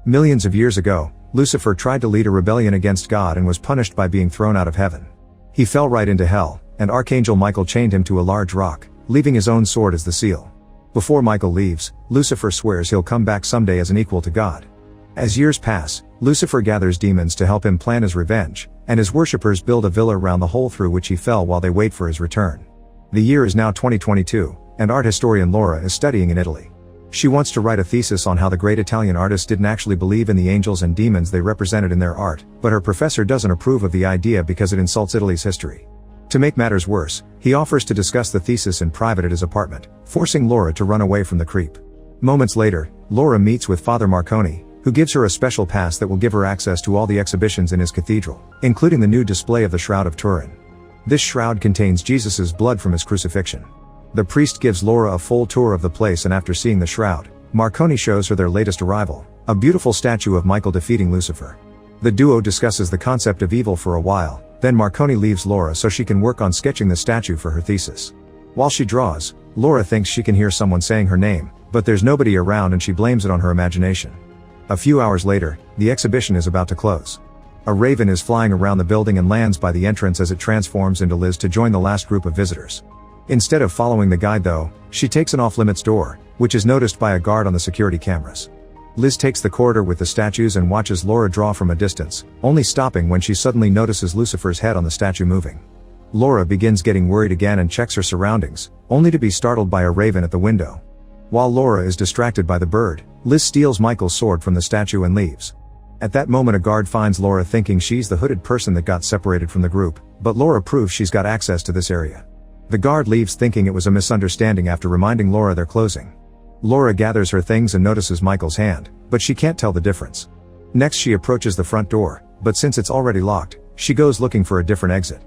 Millions of years ago, Lucifer tried to lead a rebellion against God and was punished by being thrown out of heaven. He fell right into hell, and Archangel Michael chained him to a large rock, leaving his own sword as the seal. Before Michael leaves, Lucifer swears he'll come back someday as an equal to God. As years pass, Lucifer gathers demons to help him plan his revenge, and his worshippers build a villa around the hole through which he fell while they wait for his return. The year is now 2022, and art historian Laura is studying in Italy. She wants to write a thesis on how the great Italian artists didn't actually believe in the angels and demons they represented in their art, but her professor doesn't approve of the idea because it insults Italy's history. To make matters worse, he offers to discuss the thesis in private at his apartment, forcing Laura to run away from the creep. Moments later, Laura meets with Father Marconi, who gives her a special pass that will give her access to all the exhibitions in his cathedral, including the new display of the Shroud of Turin. This shroud contains Jesus' blood from his crucifixion. The priest gives Laura a full tour of the place, and after seeing the shroud, Marconi shows her their latest arrival, a beautiful statue of Michael defeating Lucifer. The duo discusses the concept of evil for a while, then Marconi leaves Laura so she can work on sketching the statue for her thesis. While she draws, Laura thinks she can hear someone saying her name, but there's nobody around and she blames it on her imagination. A few hours later, the exhibition is about to close. A raven is flying around the building and lands by the entrance as it transforms into Liz to join the last group of visitors. Instead of following the guide though, she takes an off-limits door, which is noticed by a guard on the security cameras. Liz takes the corridor with the statues and watches Laura draw from a distance, only stopping when she suddenly notices Lucifer's head on the statue moving. Laura begins getting worried again and checks her surroundings, only to be startled by a raven at the window. While Laura is distracted by the bird, Liz steals Michael's sword from the statue and leaves. At that moment a guard finds Laura thinking she's the hooded person that got separated from the group, but Laura proves she's got access to this area. The guard leaves thinking it was a misunderstanding after reminding Laura they're closing. Laura gathers her things and notices Michael's hand, but she can't tell the difference. Next she approaches the front door, but since it's already locked, she goes looking for a different exit.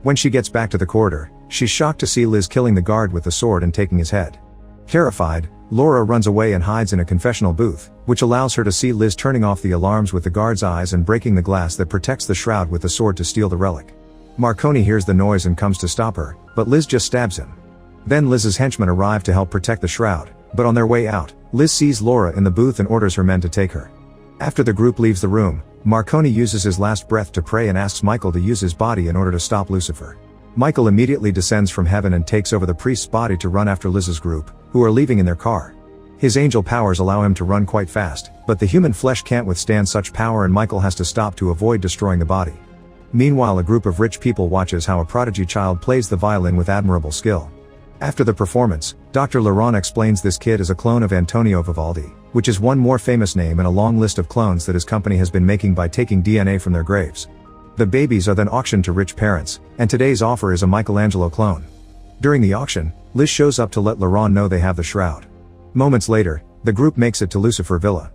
When she gets back to the corridor, she's shocked to see Liz killing the guard with the sword and taking his head. Terrified, Laura runs away and hides in a confessional booth, which allows her to see Liz turning off the alarms with the guard's eyes and breaking the glass that protects the shroud with the sword to steal the relic. Marconi hears the noise and comes to stop her, but Liz just stabs him. Then Liz's henchmen arrive to help protect the shroud, but on their way out, Liz sees Laura in the booth and orders her men to take her. After the group leaves the room, Marconi uses his last breath to pray and asks Michael to use his body in order to stop Lucifer. Michael immediately descends from heaven and takes over the priest's body to run after Liz's group, who are leaving in their car. His angel powers allow him to run quite fast, but the human flesh can't withstand such power and Michael has to stop to avoid destroying the body. Meanwhile, a group of rich people watches how a prodigy child plays the violin with admirable skill. After the performance, Dr. Laurent explains this kid is a clone of Antonio Vivaldi, which is one more famous name in a long list of clones that his company has been making by taking DNA from their graves. The babies are then auctioned to rich parents, and today's offer is a Michelangelo clone. During the auction, Liz shows up to let Laurent know they have the shroud. Moments later, the group makes it to Lucifer Villa.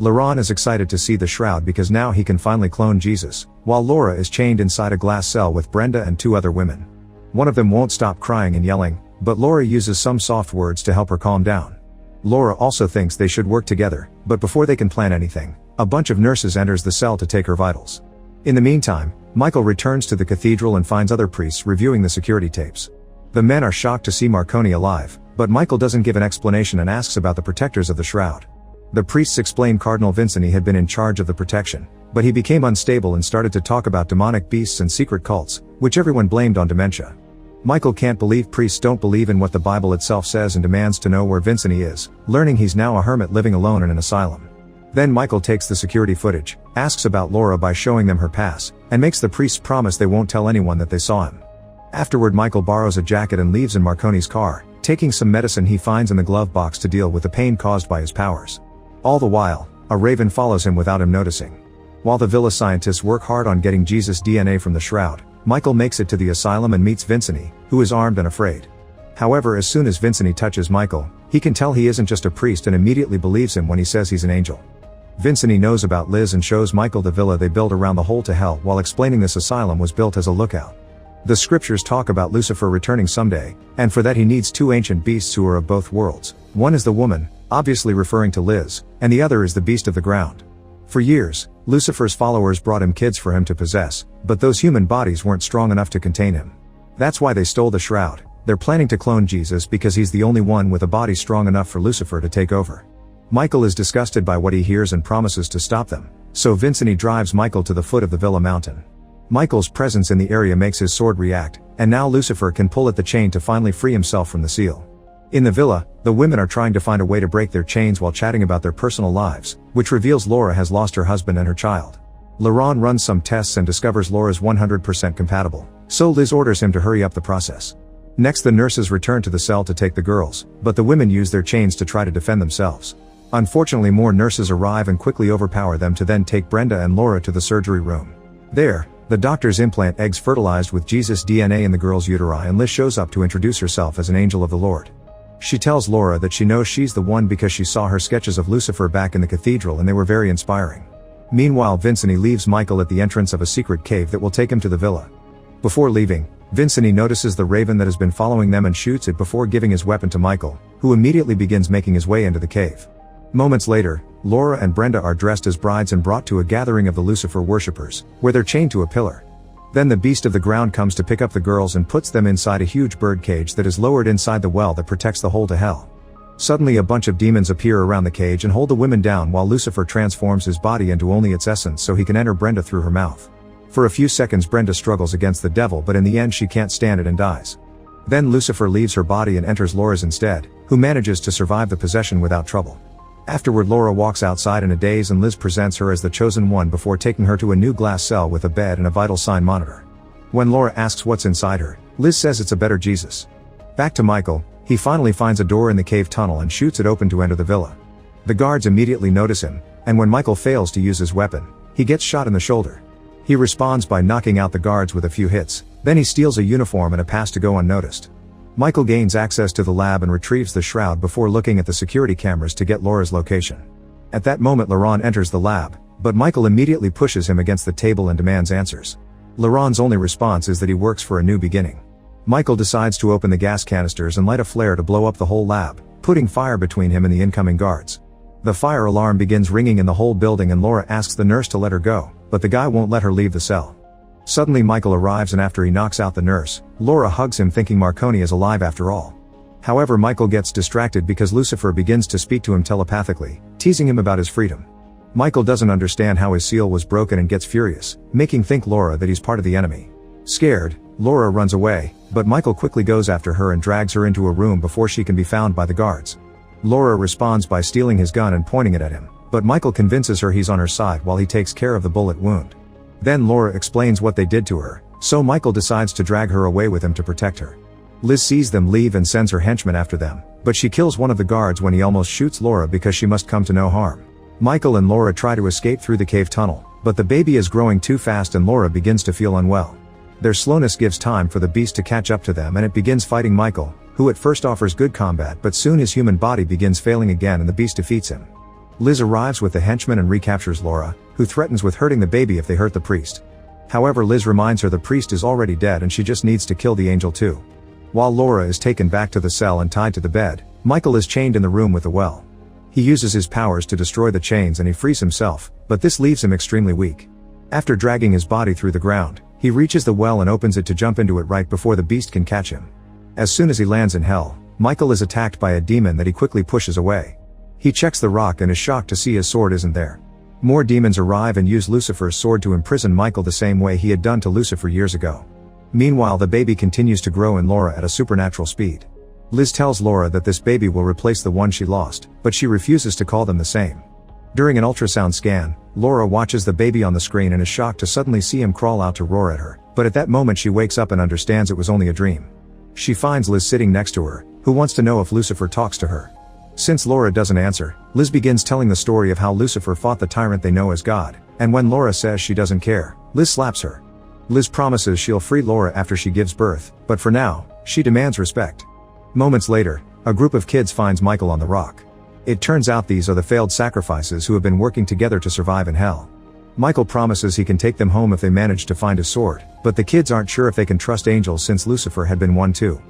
Laurent is excited to see the shroud because now he can finally clone Jesus, while Laura is chained inside a glass cell with Brenda and 2 other women. One of them won't stop crying and yelling, but Laura uses some soft words to help her calm down. Laura also thinks they should work together, but before they can plan anything, a bunch of nurses enters the cell to take her vitals. In the meantime, Michael returns to the cathedral and finds other priests reviewing the security tapes. The men are shocked to see Marconi alive, but Michael doesn't give an explanation and asks about the protectors of the shroud. The priests explain Cardinal Vincini had been in charge of the protection, but he became unstable and started to talk about demonic beasts and secret cults, which everyone blamed on dementia. Michael can't believe priests don't believe in what the Bible itself says and demands to know where Vincini is, learning he's now a hermit living alone in an asylum. Then Michael takes the security footage, asks about Laura by showing them her pass, and makes the priests promise they won't tell anyone that they saw him. Afterward, Michael borrows a jacket and leaves in Marconi's car, taking some medicine he finds in the glove box to deal with the pain caused by his powers. All the while, a raven follows him without him noticing. While the villa scientists work hard on getting Jesus' DNA from the shroud, Michael makes it to the asylum and meets Vincini, who is armed and afraid. However, as soon as Vincini touches Michael, he can tell he isn't just a priest and immediately believes him when he says he's an angel. Vincini knows about Liz and shows Michael the villa they built around the hole to hell while explaining this asylum was built as a lookout. The scriptures talk about Lucifer returning someday, and for that he needs 2 ancient beasts who are of both worlds. One is the woman, obviously referring to Liz, and the other is the beast of the ground. For years, Lucifer's followers brought him kids for him to possess, but those human bodies weren't strong enough to contain him. That's why they stole the shroud. They're planning to clone Jesus because he's the only one with a body strong enough for Lucifer to take over. Michael is disgusted by what he hears and promises to stop them, so Vincent drives Michael to the foot of the villa mountain. Michael's presence in the area makes his sword react, and now Lucifer can pull at the chain to finally free himself from the seal. In the villa, the women are trying to find a way to break their chains while chatting about their personal lives, which reveals Laura has lost her husband and her child. Laurent runs some tests and discovers Laura's 100% compatible, so Liz orders him to hurry up the process. Next, the nurses return to the cell to take the girls, but the women use their chains to try to defend themselves. Unfortunately, more nurses arrive and quickly overpower them to then take Brenda and Laura to the surgery room. There, the doctors implant eggs fertilized with Jesus' DNA in the girl's uteri, and Liz shows up to introduce herself as an angel of the Lord. She tells Laura that she knows she's the one because she saw her sketches of Lucifer back in the cathedral and they were very inspiring. Meanwhile, Vincent leaves Michael at the entrance of a secret cave that will take him to the villa. Before leaving, Vincent notices the raven that has been following them and shoots it before giving his weapon to Michael, who immediately begins making his way into the cave. Moments later, Laura and Brenda are dressed as brides and brought to a gathering of the Lucifer worshippers, where they're chained to a pillar. Then the beast of the ground comes to pick up the girls and puts them inside a huge bird cage that is lowered inside the well that protects the hole to hell. Suddenly a bunch of demons appear around the cage and hold the women down while Lucifer transforms his body into only its essence so he can enter Brenda through her mouth. For a few seconds Brenda struggles against the devil, but in the end she can't stand it and dies. Then Lucifer leaves her body and enters Laura's instead, who manages to survive the possession without trouble. Afterward, Laura walks outside in a daze and Liz presents her as the chosen one before taking her to a new glass cell with a bed and a vital sign monitor. When Laura asks what's inside her, Liz says it's a better Jesus. Back to Michael, he finally finds a door in the cave tunnel and shoots it open to enter the villa. The guards immediately notice him, and when Michael fails to use his weapon, he gets shot in the shoulder. He responds by knocking out the guards with a few hits, then he steals a uniform and a pass to go unnoticed. Michael gains access to the lab and retrieves the shroud before looking at the security cameras to get Laura's location. At that moment Laurent enters the lab, but Michael immediately pushes him against the table and demands answers. Laurent's only response is that he works for a new beginning. Michael decides to open the gas canisters and light a flare to blow up the whole lab, putting fire between him and the incoming guards. The fire alarm begins ringing in the whole building and Laura asks the nurse to let her go, but the guy won't let her leave the cell. Suddenly Michael arrives and after he knocks out the nurse, Laura hugs him thinking Marconi is alive after all. However, Michael gets distracted because Lucifer begins to speak to him telepathically, teasing him about his freedom. Michael doesn't understand how his seal was broken and gets furious, making think Laura that he's part of the enemy. Scared, Laura runs away, but Michael quickly goes after her and drags her into a room before she can be found by the guards. Laura responds by stealing his gun and pointing it at him, but Michael convinces her he's on her side while he takes care of the bullet wound. Then Laura explains what they did to her, so Michael decides to drag her away with him to protect her. Liz sees them leave and sends her henchmen after them, but she kills one of the guards when he almost shoots Laura because she must come to no harm. Michael and Laura try to escape through the cave tunnel, but the baby is growing too fast and Laura begins to feel unwell. Their slowness gives time for the beast to catch up to them and it begins fighting Michael, who at first offers good combat but soon his human body begins failing again and the beast defeats him. Liz arrives with the henchmen and recaptures Laura, who threatens with hurting the baby if they hurt the priest. However, Liz reminds her the priest is already dead and she just needs to kill the angel too. While Laura is taken back to the cell and tied to the bed, Michael is chained in the room with the well. He uses his powers to destroy the chains and he frees himself, but this leaves him extremely weak. After dragging his body through the ground, he reaches the well and opens it to jump into it right before the beast can catch him. As soon as he lands in hell, Michael is attacked by a demon that he quickly pushes away. He checks the rock and is shocked to see his sword isn't there. More demons arrive and use Lucifer's sword to imprison Michael the same way he had done to Lucifer years ago. Meanwhile, the baby continues to grow in Laura at a supernatural speed. Liz tells Laura that this baby will replace the one she lost, but she refuses to call them the same. During an ultrasound scan, Laura watches the baby on the screen and is shocked to suddenly see him crawl out to roar at her, but at that moment she wakes up and understands it was only a dream. She finds Liz sitting next to her, who wants to know if Lucifer talks to her. Since Laura doesn't answer, Liz begins telling the story of how Lucifer fought the tyrant they know as God, and when Laura says she doesn't care, Liz slaps her. Liz promises she'll free Laura after she gives birth, but for now, she demands respect. Moments later, a group of kids finds Michael on the rock. It turns out these are the failed sacrifices who have been working together to survive in hell. Michael promises he can take them home if they manage to find his sword, but the kids aren't sure if they can trust angels since Lucifer had been one too.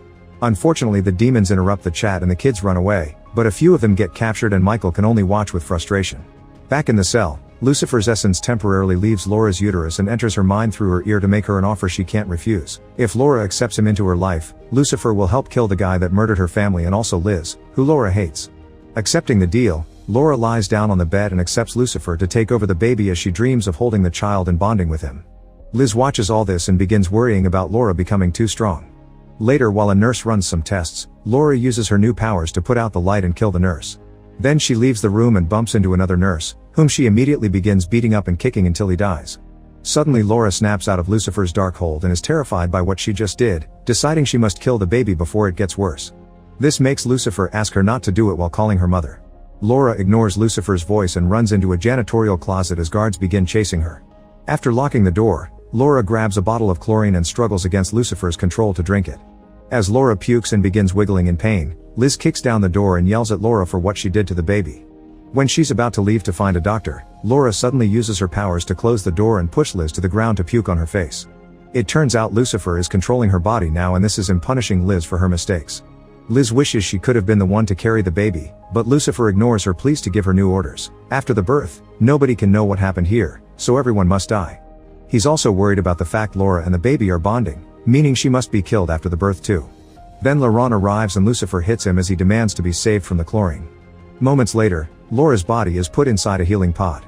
Unfortunately, the demons interrupt the chat and the kids run away, but a few of them get captured and Michael can only watch with frustration. Back in the cell, Lucifer's essence temporarily leaves Laura's uterus and enters her mind through her ear to make her an offer she can't refuse. If Laura accepts him into her life, Lucifer will help kill the guy that murdered her family and also Liz, who Laura hates. Accepting the deal, Laura lies down on the bed and accepts Lucifer to take over the baby as she dreams of holding the child and bonding with him. Liz watches all this and begins worrying about Laura becoming too strong. Later, while a nurse runs some tests, Laura uses her new powers to put out the light and kill the nurse. Then she leaves the room and bumps into another nurse, whom she immediately begins beating up and kicking until he dies. Suddenly Laura snaps out of Lucifer's dark hold and is terrified by what she just did, deciding she must kill the baby before it gets worse. This makes Lucifer ask her not to do it while calling her mother. Laura ignores Lucifer's voice and runs into a janitorial closet as guards begin chasing her. After locking the door, Laura grabs a bottle of chlorine and struggles against Lucifer's control to drink it. As Laura pukes and begins wiggling in pain, Liz kicks down the door and yells at Laura for what she did to the baby. When she's about to leave to find a doctor, Laura suddenly uses her powers to close the door and push Liz to the ground to puke on her face. It turns out Lucifer is controlling her body now, and this is him punishing Liz for her mistakes. Liz wishes she could have been the one to carry the baby, but Lucifer ignores her pleas to give her new orders. After the birth, nobody can know what happened here, so everyone must die. He's also worried about the fact Laura and the baby are bonding, meaning she must be killed after the birth too. Then Laurent arrives and Lucifer hits him as he demands to be saved from the chlorine. Moments later, Laura's body is put inside a healing pod.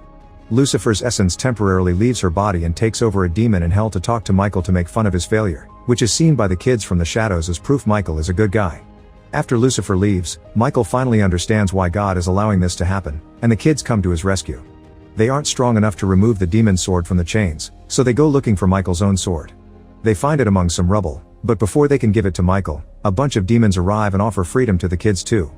Lucifer's essence temporarily leaves her body and takes over a demon in hell to talk to Michael to make fun of his failure, which is seen by the kids from the shadows as proof Michael is a good guy. After Lucifer leaves, Michael finally understands why God is allowing this to happen, and the kids come to his rescue. They aren't strong enough to remove the demon's sword from the chains, so they go looking for Michael's own sword. They find it among some rubble, but before they can give it to Michael, a bunch of demons arrive and offer freedom to the kids too.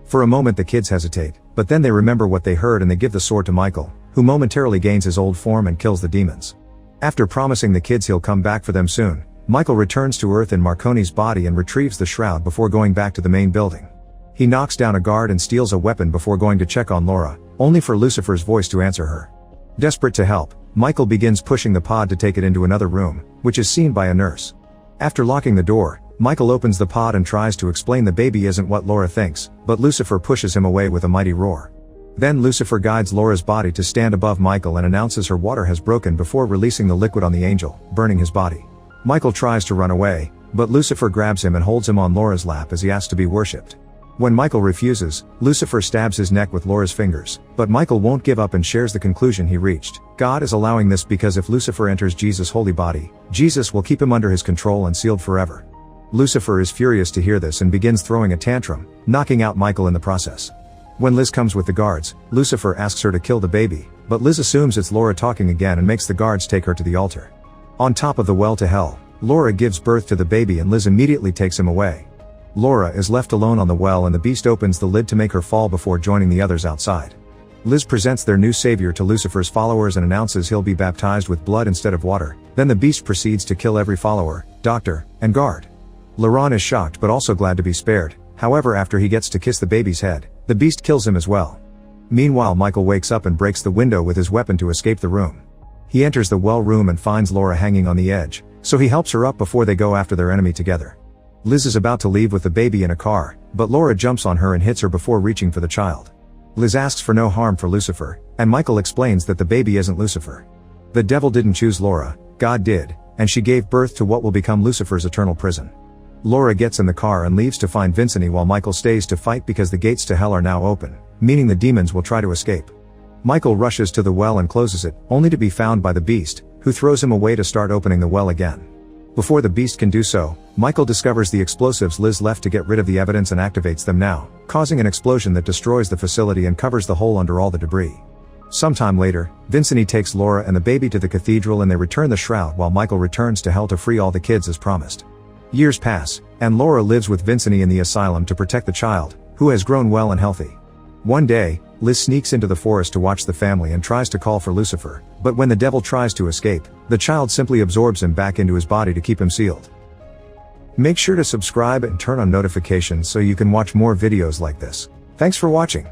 For a moment the kids hesitate, but then they remember what they heard and they give the sword to Michael, who momentarily gains his old form and kills the demons. After promising the kids he'll come back for them soon, Michael returns to Earth in Marconi's body and retrieves the shroud before going back to the main building. He knocks down a guard and steals a weapon before going to check on Laura, only for Lucifer's voice to answer her. Desperate to help, Michael begins pushing the pod to take it into another room, which is seen by a nurse. After locking the door, Michael opens the pod and tries to explain the baby isn't what Laura thinks, but Lucifer pushes him away with a mighty roar. Then Lucifer guides Laura's body to stand above Michael and announces her water has broken before releasing the liquid on the angel, burning his body. Michael tries to run away, but Lucifer grabs him and holds him on Laura's lap as he asks to be worshipped. When Michael refuses, Lucifer stabs his neck with Laura's fingers, but Michael won't give up and shares the conclusion he reached. God is allowing this because if Lucifer enters Jesus' holy body, Jesus will keep him under his control and sealed forever. Lucifer is furious to hear this and begins throwing a tantrum, knocking out Michael in the process. When Liz comes with the guards, Lucifer asks her to kill the baby, but Liz assumes it's Laura talking again and makes the guards take her to the altar. On top of the well to hell, Laura gives birth to the baby and Liz immediately takes him away. Laura is left alone on the well and the beast opens the lid to make her fall before joining the others outside. Liz presents their new savior to Lucifer's followers and announces he'll be baptized with blood instead of water. Then the beast proceeds to kill every follower, doctor, and guard. Laurent is shocked but also glad to be spared. However, after he gets to kiss the baby's head, the beast kills him as well. Meanwhile, Michael wakes up and breaks the window with his weapon to escape the room. He enters the well room and finds Laura hanging on the edge, so he helps her up before they go after their enemy together. Liz is about to leave with the baby in a car, but Laura jumps on her and hits her before reaching for the child. Liz asks for no harm for Lucifer, and Michael explains that the baby isn't Lucifer. The devil didn't choose Laura, God did, and she gave birth to what will become Lucifer's eternal prison. Laura gets in the car and leaves to find Vincent while Michael stays to fight because the gates to hell are now open, meaning the demons will try to escape. Michael rushes to the well and closes it, only to be found by the beast, who throws him away to start opening the well again. Before the beast can do so, Michael discovers the explosives Liz left to get rid of the evidence and activates them now, causing an explosion that destroys the facility and covers the hole under all the debris. Sometime later, Vincent takes Laura and the baby to the cathedral and they return the shroud while Michael returns to hell to free all the kids as promised. Years pass, and Laura lives with Vincent in the asylum to protect the child, who has grown well and healthy. One day, Liz sneaks into the forest to watch the family and tries to call for Lucifer, but when the devil tries to escape, the child simply absorbs him back into his body to keep him sealed. Make sure to subscribe and turn on notifications so you can watch more videos like this. Thanks for watching.